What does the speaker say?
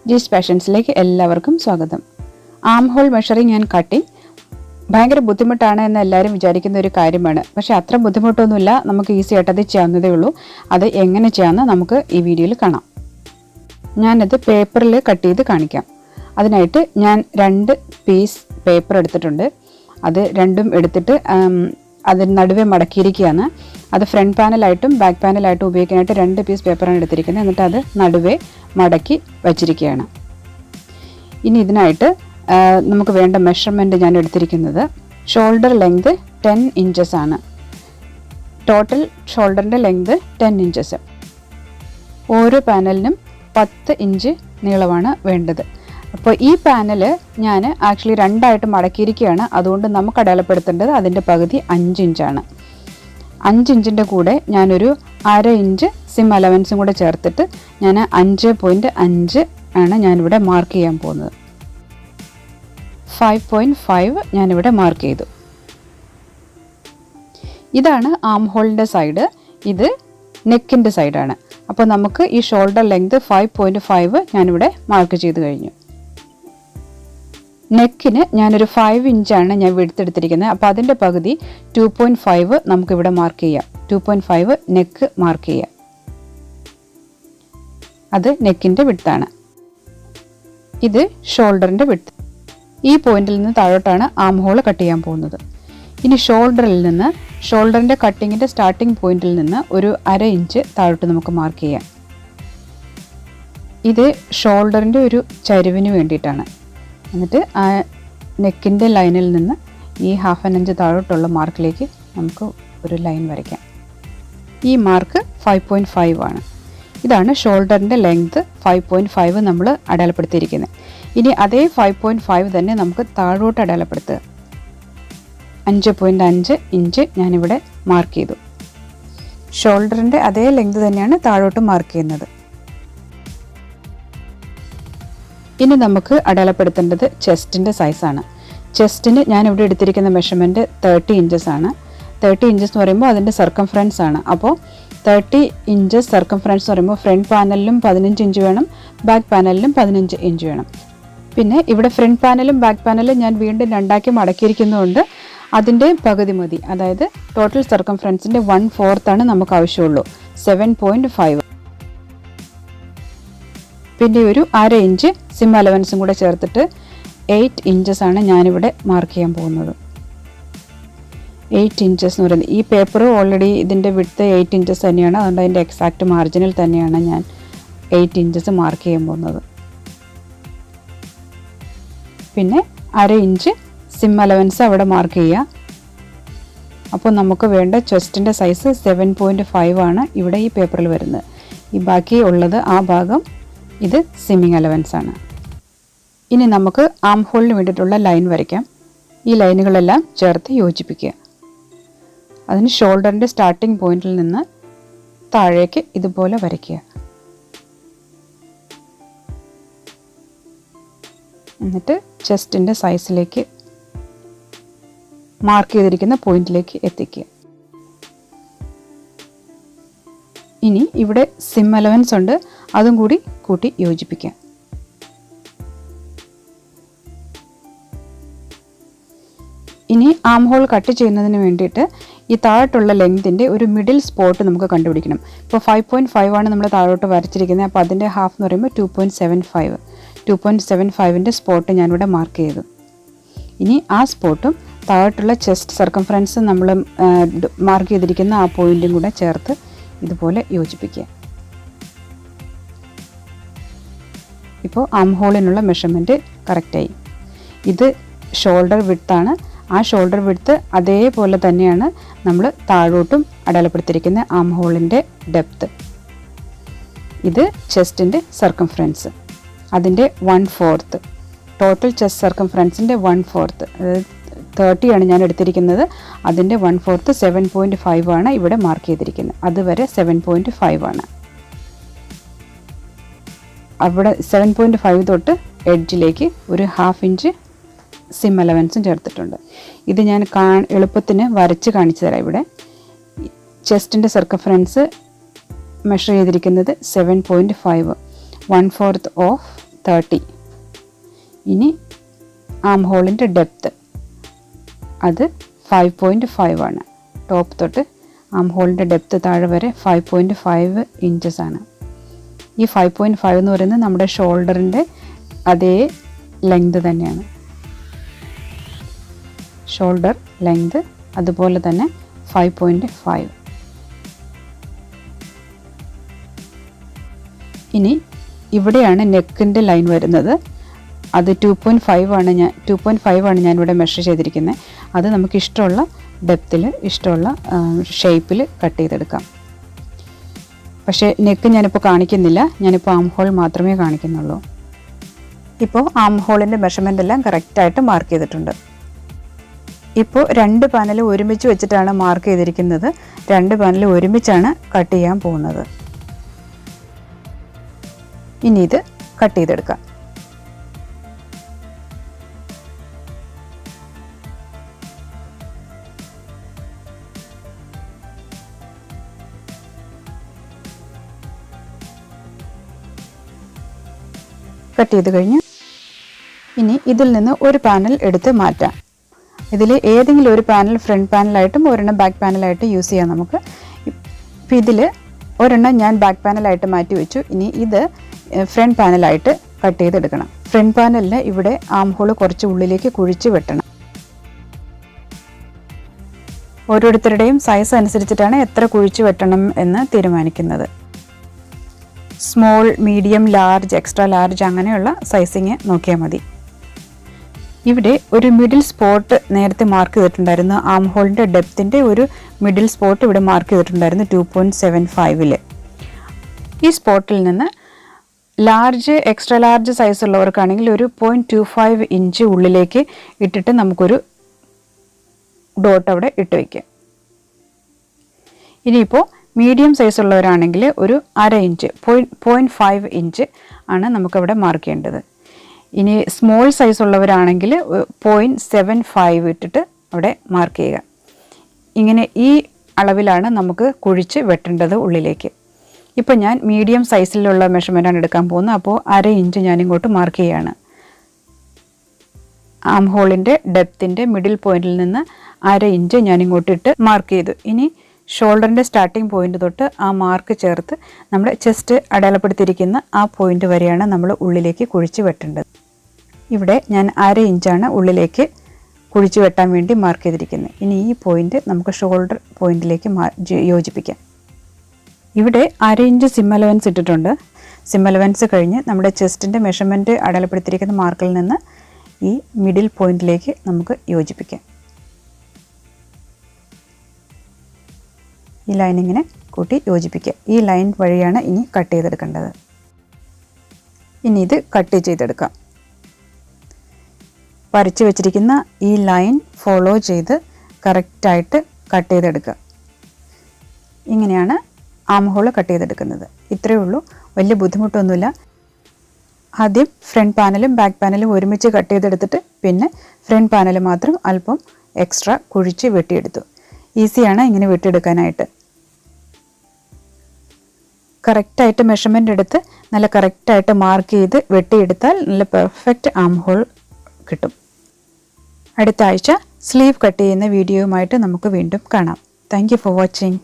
ജീസ് പാഷൻസിലേക്ക് എല്ലാവർക്കും സ്വാഗതം. Arm hole measuring and cutting ഭയങ്കര ബുദ്ധിമുട്ടാണ് എന്ന് എല്ലാവരും വിചാരിക്കുന്ന ഒരു കാര്യമാണ്. പക്ഷേ അത്ര ബുദ്ധിമുട്ടൊന്നുമില്ല, നമുക്ക് ഈസി ആയിട്ട് അത് ചെയ്യാവുന്നതേ ഉള്ളൂ. അത് എങ്ങനെ ചെയ്യാമെന്ന് നമുക്ക് ഈ വീഡിയോയിൽ കാണാം. ഞാനത് പേപ്പറിൽ കട്ട് ചെയ്ത് കാണിക്കാം. അതിനായിട്ട് ഞാൻ 2 പീസ് പേപ്പർ എടുത്തിട്ടുണ്ട്. അത് രണ്ടും എടുത്തിട്ട് അതിന് നടുവേ മടക്കിയിരിക്കുകയാണ്. അത് ഫ്രണ്ട് പാനലായിട്ടും ബാക്ക് പാനലായിട്ടും ഉപയോഗിക്കാനായിട്ട് 2 പീസ് പേപ്പറാണ് എടുത്തിരിക്കുന്നത്. എന്നിട്ട് അത് നടുവേ മടക്കി വച്ചിരിക്കുകയാണ്. ഇനി ഇതിനായിട്ട് നമുക്ക് വേണ്ട മെഷർമെൻറ്റ് ഞാൻ എടുത്തിരിക്കുന്നത് ഷോൾഡർ ലെങ്ത് 10 ഇഞ്ചസ് ആണ്. ടോട്ടൽ ഷോൾഡറിൻ്റെ ലെങ്ത് 10 ഇഞ്ചസ്. ഓരോ പാനലിനും 10 ഇഞ്ച് നീളമാണ് വേണ്ടത്. അപ്പോൾ ഈ പാനൽ ഞാൻ ആക്ച്വലി 2ആയിട്ട് മടക്കിയിരിക്കുകയാണ്. അതുകൊണ്ട് നമുക്ക് അടയാളപ്പെടുത്തേണ്ടത് അതിൻ്റെ പകുതി 5 ഇഞ്ചാണ്. 5 ഇഞ്ചിൻ്റെ കൂടെ ഞാനൊരു 1/2 ഇഞ്ച് സിം അലവൻസും കൂടെ ചേർത്തിട്ട് ഞാൻ 5.5 ആണ് ഞാനിവിടെ മാർക്ക് ചെയ്യാൻ പോകുന്നത്. 5.5 ഞാനിവിടെ മാർക്ക് ചെയ്തു. ഇതാണ് ആം ഹോളിൻ്റെ സൈഡ്, ഇത് നെക്കിൻ്റെ സൈഡാണ്. അപ്പോൾ നമുക്ക് ഈ ഷോൾഡർ ലെങ്ത് 5.5 ഞാനിവിടെ മാർക്ക് ചെയ്ത് കഴിഞ്ഞു. നെക്കിന് ഞാനൊരു 5 ഇഞ്ചാണ് ഞാൻ എടുത്തിരിക്കുന്നത്. അപ്പോൾ അതിൻ്റെ പകുതി 2.5 നമുക്കിവിടെ മാർക്ക് ചെയ്യാം. 2.5 നെക്ക് മാർക്ക് ചെയ്യാം. അത് നെക്കിൻ്റെ വിഡ്ത്താണ്. ഇത് ഷോൾഡറിൻ്റെ വിഡ്ത്ത്. ഈ പോയിന്റിൽ നിന്ന് താഴോട്ടാണ് ആം ഹോൾ കട്ട് ചെയ്യാൻ പോകുന്നത്. ഇനി ഷോൾഡറിൽ നിന്ന് ഷോൾഡറിൻ്റെ കട്ടിങ്ങിൻ്റെ സ്റ്റാർട്ടിംഗ് പോയിന്റിൽ നിന്ന് ഒരു 1/2 ഇഞ്ച് താഴോട്ട് നമുക്ക് മാർക്ക് ചെയ്യാം. ഇത് ഷോൾഡറിൻ്റെ ഒരു ചരിവിന് വേണ്ടിയിട്ടാണ്. എന്നിട്ട് ആ നെക്കിൻ്റെ ലൈനിൽ നിന്ന് ഈ 1/2 ഇഞ്ച് താഴോട്ടുള്ള മാർക്കിലേക്ക് നമുക്ക് ഒരു ലൈൻ വരയ്ക്കാം. ഈ മാർക്ക് 5.5 ആണ്. ഇതാണ് ഷോൾഡറിൻ്റെ ലെങ്ത് 5.5 നമ്മൾ അടയാളപ്പെടുത്തിയിരിക്കുന്നത്. ഇനി അതേ 5.5 തന്നെ നമുക്ക് താഴോട്ട് അടയാളപ്പെടുത്തുക. 5.5 ഇഞ്ച് ഞാനിവിടെ മാർക്ക് ചെയ്തു. ഷോൾഡറിൻ്റെ അതേ ലെങ്ത് തന്നെയാണ് താഴോട്ട് മാർക്ക് ചെയ്യുന്നത്. ഇനി നമുക്ക് അടയാളപ്പെടുത്തേണ്ടത് ചെസ്റ്റിൻ്റെ സൈസാണ്. ചെസ്റ്റിന് ഞാനിവിടെ എടുത്തിരിക്കുന്ന മെഷർമെൻറ്റ് 30 ഇഞ്ചസ് ആണ്. 30 ഇഞ്ചസ് എന്ന് പറയുമ്പോൾ അതിൻ്റെ സർക്കംഫറൻസ് ആണ്. അപ്പോൾ 30 ഇഞ്ചസ് സർക്കംഫറൻസ് എന്ന് പറയുമ്പോൾ ഫ്രണ്ട് പാനലിലും 15 ഇഞ്ച് വേണം, ബാക്ക് പാനലിലും 15 ഇഞ്ച് വേണം. പിന്നെ ഇവിടെ ഫ്രണ്ട് പാനലും ബാക്ക് പാനലും ഞാൻ വീണ്ടും 2ആക്കി മടക്കിയിരിക്കുന്നതുകൊണ്ട് അതിൻ്റെ പകുതി മതി. അതായത് ടോട്ടൽ സർക്കംഫറൻസിൻ്റെ 1/4 ആണ് നമുക്ക് ആവശ്യമുള്ളൂ, 7.5. പിന്നെ ഒരു 1/2 ഇഞ്ച് സിം അലവൻസും കൂടെ ചേർത്തിട്ട് 8 ഇഞ്ചസ് ആണ് ഞാനിവിടെ മാർക്ക് ചെയ്യാൻ പോകുന്നത്. 8 ഇഞ്ചസ് എന്ന് പറയുന്നത് ഈ പേപ്പർ ഓൾറെഡി ഇതിൻ്റെ വിഡ്ത്ത് 8 ഇഞ്ചസ് തന്നെയാണ്. അതുകൊണ്ട് അതിൻ്റെ എക്സാക്റ്റ് മാർജിനിൽ തന്നെയാണ് ഞാൻ 8 ഇഞ്ചസ് മാർക്ക് ചെയ്യാൻ പോകുന്നത്. പിന്നെ 1/2 ഇഞ്ച് സിം അലവൻസ് അവിടെ മാർക്ക് ചെയ്യുക. അപ്പോൾ നമുക്ക് വേണ്ട ചെസ്റ്റിൻ്റെ സൈസ് 7.5 ആണ് ഇവിടെ ഈ പേപ്പറിൽ വരുന്നത്. ഈ ബാക്കി ഉള്ളത് ആ ഭാഗം ഇത് സിമ്മിങ് അലവൻസ് ആണ്. ഇനി നമുക്ക് ആം ഹോളിന് വേണ്ടിയിട്ടുള്ള ലൈൻ വരയ്ക്കാം. ഈ ലൈനുകളെല്ലാം ചേർത്ത് യോജിപ്പിക്കുക. അതിന് ഷോൾഡറിൻ്റെ സ്റ്റാർട്ടിംഗ് പോയിന്റിൽ നിന്ന് താഴേക്ക് ഇതുപോലെ വരയ്ക്കുക. എന്നിട്ട് ചെസ്റ്റിൻ്റെ സൈസിലേക്ക് മാർക്ക് ചെയ്തിരിക്കുന്ന പോയിന്റിലേക്ക് എത്തിക്കുക. ഇനി ഇവിടെ സിം അലവൻസ് ഉണ്ട്, അതും കൂടി കൂട്ടി യോജിപ്പിക്കാം. ഇനി ആം ഹോൾ കട്ട് ചെയ്യുന്നതിന് വേണ്ടിയിട്ട് ഈ താഴോട്ടുള്ള ലെങ്തിൻ്റെ ഒരു മിഡിൽ സ്പോട്ട് നമുക്ക് കണ്ടുപിടിക്കണം. ഇപ്പോൾ 5.5 ആണ് നമ്മൾ താഴോട്ട് വരച്ചിരിക്കുന്നത്. അപ്പോൾ അതിൻ്റെ ഹാഫ് എന്ന് പറയുമ്പോൾ 2.75. 2.75ൻ്റെ സ്പോട്ട് ഞാനിവിടെ മാർക്ക് ചെയ്തു. ഇനി ആ സ്പോട്ടും താഴോട്ടുള്ള ചെസ്റ്റ് സർക്കംഫറൻസ് നമ്മൾ മാർക്ക് ചെയ്തിരിക്കുന്ന ആ പോയിൻറ്റും കൂടെ ചേർത്ത് ഇതുപോലെ യോജിപ്പിക്കുക. ഇപ്പോൾ ആം ഹോളിനുള്ള മെഷർമെൻറ്റ് കറക്റ്റായി. ഇത് ഷോൾഡർ വിഡ്ത്താണ്. ആ ഷോൾഡർ വിഡ്ത്ത് അതേപോലെ തന്നെയാണ് നമ്മൾ താഴോട്ടും അടയാളപ്പെടുത്തിയിരിക്കുന്ന ആം ഹോളിൻ്റെ ഡെപ്ത്ത്. ഇത് ചെസ്റ്റിൻ്റെ സർക്കംഫറൻസ്, അതിൻ്റെ 1/4. ടോട്ടൽ ചെസ്റ്റ് സർക്കംഫറൻസിൻ്റെ 1/4, അതായത് 30 ആണ് ഞാൻ എടുത്തിരിക്കുന്നത്. അതിൻ്റെ 1/4 7.5 ആണ് ഇവിടെ മാർക്ക് ചെയ്തിരിക്കുന്നത്. അതുവരെ 7.5 ആണ്. അവിടെ 7.5 തൊട്ട് എഡ്ജിലേക്ക് ഒരു 1/2 ഇഞ്ച് സിം അലവൻസും ചേർത്തിട്ടുണ്ട്. ഇത് ഞാൻ എളുപ്പത്തിന് വരച്ച് കാണിച്ചു തരാം. ഇവിടെ ചെസ്റ്റിൻ്റെ സർക്കംഫറൻസ് മെഷർ ചെയ്തിരിക്കുന്നത് 7.5, 1/4 ഓഫ് 30. ഇനി ആം ഹോളിൻ്റെ ഡെപ്ത്ത് അത് 5.5 ആണ്. ടോപ്പ് തൊട്ട് ആം ഹോളിൻ്റെ ഡെപ്ത്ത് താഴെ വരെ 5.5 ഇഞ്ചസ് ആണ്. ഈ 5.5 എന്ന് പറയുന്നത് നമ്മുടെ ഷോൾഡറിൻ്റെ അതേ ലെങ്ത് തന്നെയാണ്. ഷോൾഡർ ലെങ്ത് അതുപോലെ തന്നെ 5.5. ഇനി ഇവിടെയാണ് നെക്കിൻ്റെ ലൈൻ വരുന്നത്. അത് 2.5 ആണ് ഞാനിവിടെ മെഷർ ചെയ്തിരിക്കുന്നത്. അത് നമുക്ക് ഇഷ്ടമുള്ള ഡെപ്തിൽ ഇഷ്ടമുള്ള ഷേപ്പിൽ കട്ട് ചെയ്തെടുക്കാം. പക്ഷേ നെക്ക് ഞാനിപ്പോൾ കാണിക്കുന്നില്ല, ഞാനിപ്പോൾ ആം ഹോൾ മാത്രമേ കാണിക്കുന്നുള്ളൂ. ഇപ്പോൾ ആം ഹോളിൻ്റെ മെഷർമെൻ്റ് എല്ലാം കറക്റ്റായിട്ട് മാർക്ക് ചെയ്തിട്ടുണ്ട്. ഇപ്പോൾ 2 പാനൽ ഒരുമിച്ച് വെച്ചിട്ടാണ് മാർക്ക് ചെയ്തിരിക്കുന്നത്. 2 പാനൽ ഒരുമിച്ചാണ് കട്ട് ചെയ്യാൻ പോകുന്നത്. ഇനി ഇത് കട്ട് ചെയ്തെടുക്കാം. കട്ട് ചെയ്ത് കഴിഞ്ഞ് ഇനി ഇതിൽ നിന്ന് ഒരു പാനൽ എടുത്ത് മാറ്റാം. ഇതിൽ ഏതെങ്കിലും ഒരു പാനൽ ഫ്രണ്ട് പാനലായിട്ടും ഒരെണ്ണം ബാക്ക് പാനലായിട്ടും യൂസ് ചെയ്യാം നമുക്ക്. ഇപ്പോൾ ഇതിൽ ഒരെണ്ണം ഞാൻ ബാക്ക് പാനലായിട്ട് മാറ്റി വെച്ചു. ഇനി ഇത് ഫ്രണ്ട് പാനലായിട്ട് കട്ട് ചെയ്തെടുക്കണം. ഫ്രണ്ട് പാനലിന് ഇവിടെ ആം ഹോൾ കുറച്ച് ഉള്ളിലേക്ക് കുഴിച്ച് വെട്ടണം. ഓരോരുത്തരുടെയും സൈസ് അനുസരിച്ചിട്ടാണ് എത്ര കുഴിച്ച് വെട്ടണം എന്ന് തീരുമാനിക്കുന്നത്. Small, medium, large, extra large അങ്ങനെയുള്ള സൈസിങ് നോക്കിയാൽ മതി. ഇവിടെ ഒരു മിഡിൽ സ്പോട്ട് നേരത്തെ മാർക്ക് ചെയ്തിട്ടുണ്ടായിരുന്നു. ആം ഹോളിൻ്റെ ഡെപ്തിൻ്റെ ഒരു മിഡിൽ സ്പോട്ട് ഇവിടെ മാർക്ക് ചെയ്തിട്ടുണ്ടായിരുന്നു 2.75. ഈ സ്പോട്ടിൽ നിന്ന് ലാർജ്, എക്സ്ട്രാ ലാർജ് സൈസ് ഉള്ളവർക്കാണെങ്കിൽ ഒരു 0.25 ഇഞ്ച് ഉള്ളിലേക്ക് ഇട്ടിട്ട് നമുക്കൊരു ഡോട്ട് അവിടെ ഇട്ട് വയ്ക്കാം. ഇനിയിപ്പോൾ മീഡിയം സൈസ് ഉള്ളവരാണെങ്കിൽ ഒരു 1/2 ഇഞ്ച് 0.5 ഇഞ്ച് ആണ് നമുക്കവിടെ മാർക്ക് ചെയ്യേണ്ടത്. ഇനി സ്മോൾ സൈസ് ഉള്ളവരാണെങ്കിൽ 0.75 ഇട്ടിട്ട് അവിടെ മാർക്ക് ചെയ്യുക. ഇങ്ങനെ ഈ അളവിലാണ് നമുക്ക് കുഴിച്ച് വെട്ടേണ്ടത് ഉള്ളിലേക്ക്. ഇപ്പോൾ ഞാൻ മീഡിയം സൈസിലുള്ള മെഷർമെൻറ്റാണ് എടുക്കാൻ പോകുന്നത്. അപ്പോൾ 1/2 ഇഞ്ച് ഞാനിങ്ങോട്ട് മാർക്ക് ചെയ്യുകയാണ്. ആം ഹോളിൻ്റെ ഡെപ്തിൻ്റെ മിഡിൽ പോയിന്റിൽ നിന്ന് 1/2 ഇഞ്ച് ഞാനിങ്ങോട്ട് ഇട്ട് മാർക്ക് ചെയ്തു. ഇനി ഷോൾഡറിൻ്റെ സ്റ്റാർട്ടിംഗ് പോയിന്റ് തൊട്ട് ആ മാർക്ക് ചേർത്ത് നമ്മുടെ ചെസ്റ്റ് അടയാളപ്പെടുത്തിയിരിക്കുന്ന ആ പോയിന്റ് വരെയാണ് നമ്മൾ ഉള്ളിലേക്ക് കുഴിച്ച് വെട്ടേണ്ടത്. ഇവിടെ ഞാൻ 1/2 ഇഞ്ചാണ് ഉള്ളിലേക്ക് കുഴിച്ച് വെട്ടാൻ വേണ്ടി മാർക്ക് ചെയ്തിരിക്കുന്നത്. ഇനി ഈ പോയിന്റ് നമുക്ക് ഷോൾഡർ പോയിന്റിലേക്ക് യോജിപ്പിക്കാം. ഇവിടെ 1/2 ഇഞ്ച് സിം അലവൻസ് ഇട്ടിട്ടുണ്ട്. സിം അലവൻസ് കഴിഞ്ഞ് നമ്മുടെ ചെസ്റ്റിൻ്റെ മെഷർമെൻറ്റ് അടയാളപ്പെടുത്തിയിരിക്കുന്ന മാർക്കിൽ നിന്ന് ഈ മിഡിൽ പോയിന്റിലേക്ക് നമുക്ക് യോജിപ്പിക്കാം. ഈ ലൈനിങ്ങിനെ കൂട്ടി യോജിപ്പിക്കുക. ഈ ലൈൻ വഴിയാണ് ഇനി കട്ട് ചെയ്തെടുക്കേണ്ടത്. ഇനി ഇത് കട്ട് ചെയ്തെടുക്കാം. വരച്ച് വെച്ചിരിക്കുന്ന ഈ ലൈൻ ഫോളോ ചെയ്ത് കറക്റ്റായിട്ട് കട്ട് ചെയ്തെടുക്കുക. ഇങ്ങനെയാണ് ആം ഹോൾ കട്ട് ചെയ്തെടുക്കുന്നത്. ഇത്രയേ ഉള്ളൂ, വലിയ ബുദ്ധിമുട്ടൊന്നുമില്ല. ആദ്യം ഫ്രണ്ട് പാനലും ബാക്ക് പാനലും ഒരുമിച്ച് കട്ട് ചെയ്തെടുത്തിട്ട് പിന്നെ ഫ്രണ്ട് പാനൽ മാത്രം അല്പം എക്സ്ട്രാ കുഴിച്ച് വെട്ടിയെടുത്തു. ഈസിയാണ് ഇങ്ങനെ വെട്ടിയെടുക്കാനായിട്ട്. കറക്റ്റായിട്ട് മെഷർമെൻ്റ് എടുത്ത് നല്ല കറക്റ്റായിട്ട് മാർക്ക് ചെയ്ത് വെട്ടിയെടുത്താൽ നല്ല പെർഫെക്റ്റ് ആം ഹോൾ കിട്ടും. അടുത്ത ആഴ്ച സ്ലീവ് കട്ട് ചെയ്യുന്ന വീഡിയോയുമായിട്ട് നമുക്ക് വീണ്ടും കാണാം. Thank you for watching.